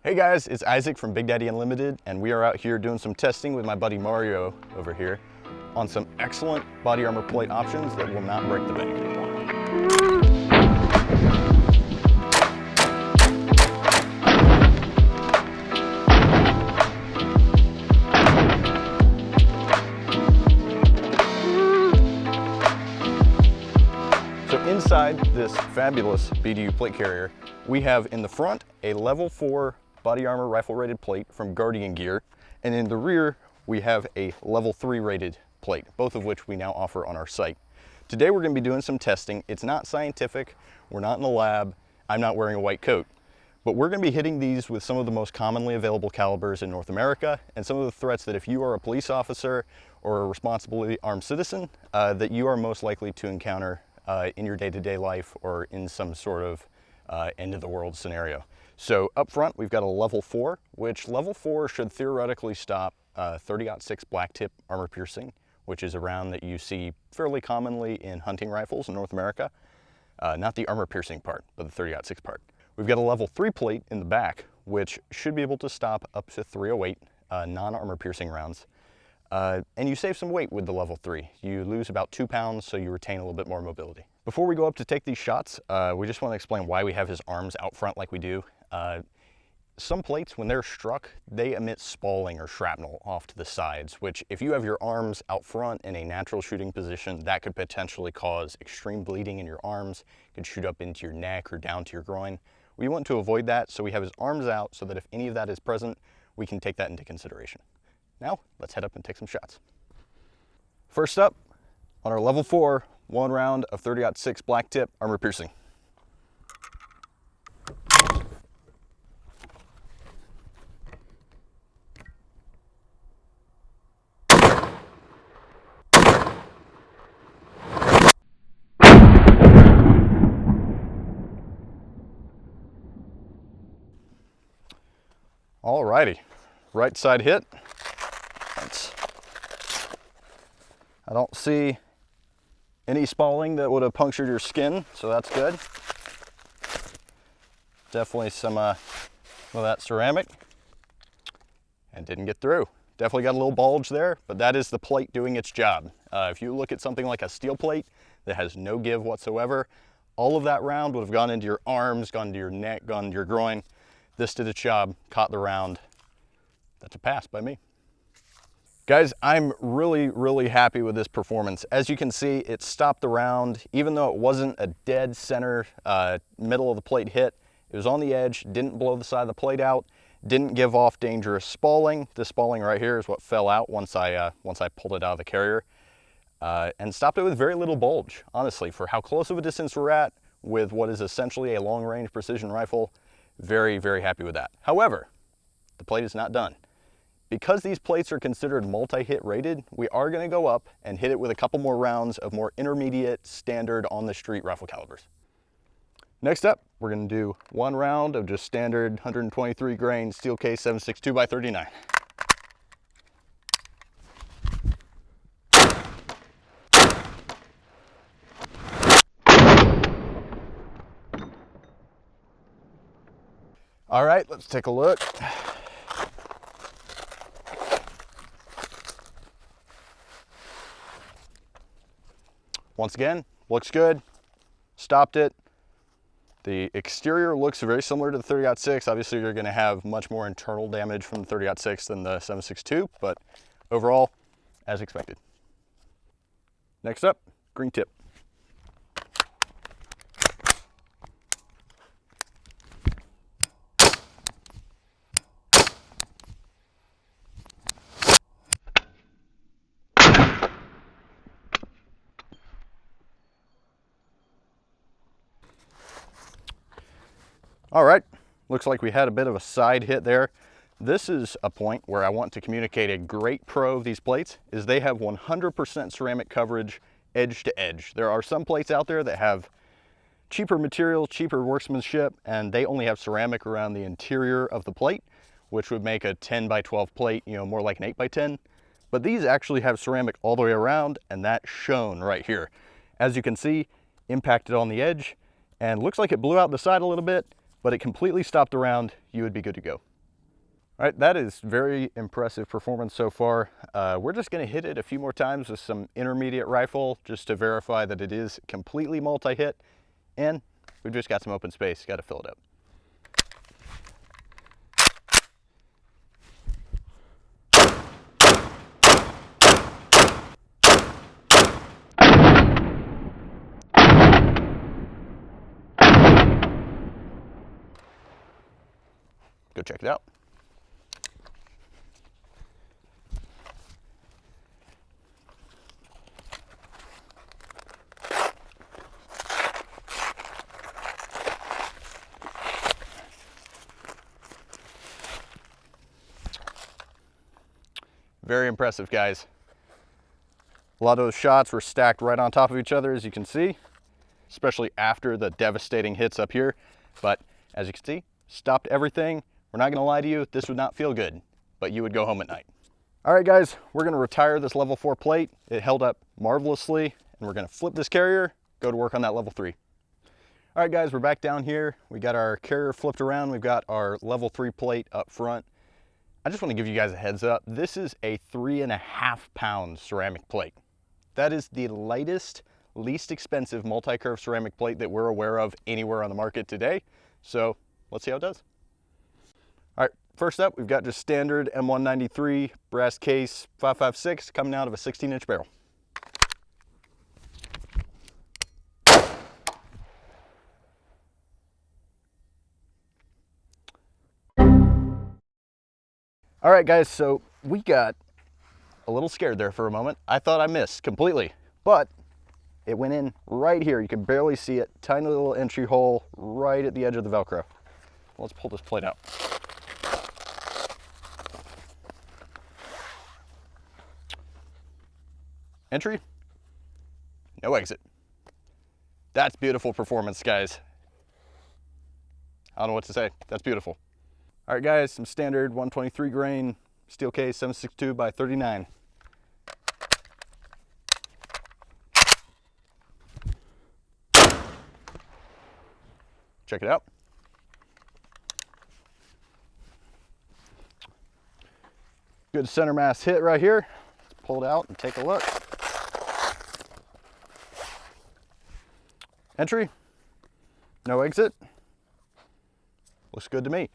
Hey guys, it's Isaac from Big Daddy Unlimited, and we are out here doing some testing with my buddy Mario over here on some excellent body armor plate options that will not break the bank. So inside this fabulous BDU plate carrier, we have in the front a level 4 body armor rifle rated plate from Guardian Gear, and in the rear we have a level 3 rated plate, both of which we now offer on our site. Today we're going to be doing some testing. It's not scientific, we're not in the lab, I'm not wearing a white coat, but we're going to be hitting these with some of the most commonly available calibers in North America and some of the threats that if you are a police officer or a responsibly armed citizen, that you are most likely to encounter in your day-to-day life or in some sort of end of the world scenario. So up front, we've got a level 4, which level 4 should theoretically stop 30-06 black tip armor piercing, which is a round that you see fairly commonly in hunting rifles in North America. Not the armor piercing part, but the 30-06 part. We've got a level 3 plate in the back, which should be able to stop up to 308 non-armor piercing rounds. And you save some weight with the level 3. You lose about 2 pounds, so you retain a little bit more mobility. Before we go up to take these shots, we just want to explain why we have his arms out front like we do. Some plates, when they're struck, they emit spalling or shrapnel off to the sides, which if you have your arms out front in a natural shooting position, that could potentially cause extreme bleeding in your arms. It could shoot up into your neck or down to your groin. We want to avoid that, so we have his arms out so that if any of that is present, we can take that into consideration. Now, let's head up and take some shots. First up, on our level 4, 1 round of 30-06 black tip armor piercing. Alrighty, right side hit. I don't see any spalling that would have punctured your skin, so that's good. Definitely some of that ceramic, and didn't get through. Definitely got a little bulge there, but that is the plate doing its job. If you look at something like a steel plate that has no give whatsoever, all of that round would have gone into your arms, gone to your neck, gone to your groin. This did its job, caught the round. That's a pass by me. Guys, I'm really happy with this performance. As you can see, it stopped the round, even though it wasn't a dead center, middle of the plate hit. It was on the edge, didn't blow the side of the plate out, didn't give off dangerous spalling. This spalling right here is what fell out once I pulled it out of the carrier, and stopped it with very little bulge, honestly, for how close of a distance we're at with what is essentially a long-range precision rifle. Very happy with that. However, the plate is not done. Because these plates are considered multi-hit rated, we are going to go up and hit it with a couple more rounds of more intermediate, standard on-the-street rifle calibers. Next up, we're going to do 1 round of just standard 123 grain steel case 7.62 x 39. All right, let's take a look. Once again, looks good, stopped it. The exterior looks very similar to the 30-06. Obviously, you're gonna have much more internal damage from the 30-06 than the 7.62, but overall, as expected. Next up, green tip. All right, looks like we had a bit of a side hit there. This is a point where I want to communicate a great pro of these plates is they have 100% ceramic coverage edge to edge. There are some plates out there that have cheaper material, cheaper workmanship, and they only have ceramic around the interior of the plate, which would make a 10 by 12 plate, you know, more like an 8 by 10. But these actually have ceramic all the way around, and that's shown right here. As you can see, impacted on the edge, and looks like it blew out the side a little bit, but it completely stopped the round. You would be good to go. All right, that is very impressive performance so far. We're just gonna hit it a few more times with some intermediate rifle just to verify that it is completely multi-hit, and we've just got some open space, gotta fill it up. Go check it out. Very impressive, guys. A lot of those shots were stacked right on top of each other, as you can see, especially after the devastating hits up here. But as you can see, stopped everything. We're not gonna lie to you, this would not feel good, but you would go home at night. All right, guys, we're gonna retire this level 4 plate. It held up marvelously, and we're gonna flip this carrier, go to work on that level 3. All right, guys, we're back down here. We got our carrier flipped around. We've got our level 3 plate up front. I just want to give you guys a heads up. This is a 3.5 pound ceramic plate. That is the lightest, least expensive multi-curve ceramic plate that we're aware of anywhere on the market today. So let's see how it does. All right, first up, we've got just standard M193 brass case 5.56 coming out of a 16-inch barrel. All right, guys, so we got a little scared there for a moment. I thought I missed completely, but it went in right here. You can barely see it. Tiny little entry hole right at the edge of the Velcro. Let's pull this plate out. Entry, no exit. That's beautiful performance, guys. I don't know what to say. That's beautiful. All right, guys, some standard 123 grain steel case 762 by 39. Check it out. Good center mass hit right here. Let's pull it out and take a look. Entry, no exit. Looks good to me.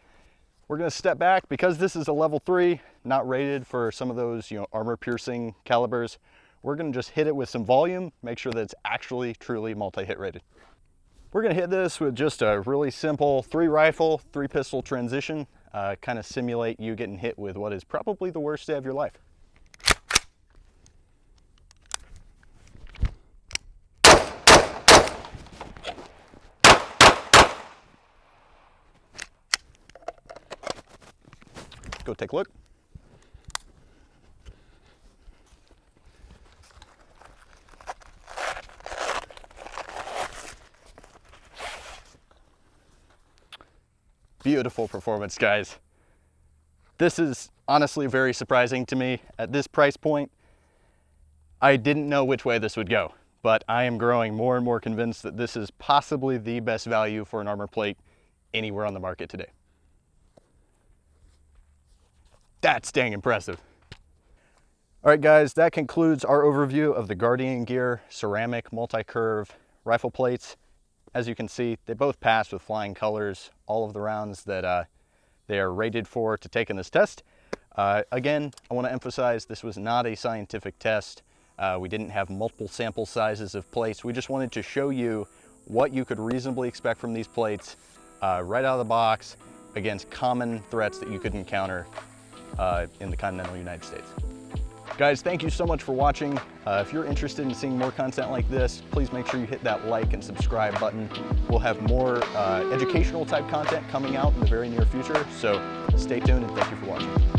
We're gonna step back because this is a level 3, not rated for some of those, armor piercing calibers. We're gonna just hit it with some volume, make sure that it's actually truly multi-hit rated. We're gonna hit this with just a really simple 3 rifle, 3 pistol transition, kind of simulate you getting hit with what is probably the worst day of your life. Go take a look. Beautiful performance, guys. This is honestly very surprising to me. At this price point, I didn't know which way this would go, but I am growing more and more convinced that this is possibly the best value for an armor plate anywhere on the market today. That's dang impressive. All right, guys, that concludes our overview of the Guardian Gear ceramic multi-curve rifle plates. As you can see, they both passed with flying colors, all of the rounds that they are rated for to take in this test. Again, I want to emphasize this was not a scientific test. We didn't have multiple sample sizes of plates. We just wanted to show you what you could reasonably expect from these plates right out of the box against common threats that you could encounter in the continental United States. Guys, thank you so much for watching. If you're interested in seeing more content like this, please make sure you hit that like and subscribe button. We'll have more educational type content coming out in the very near future, so stay tuned and thank you for watching.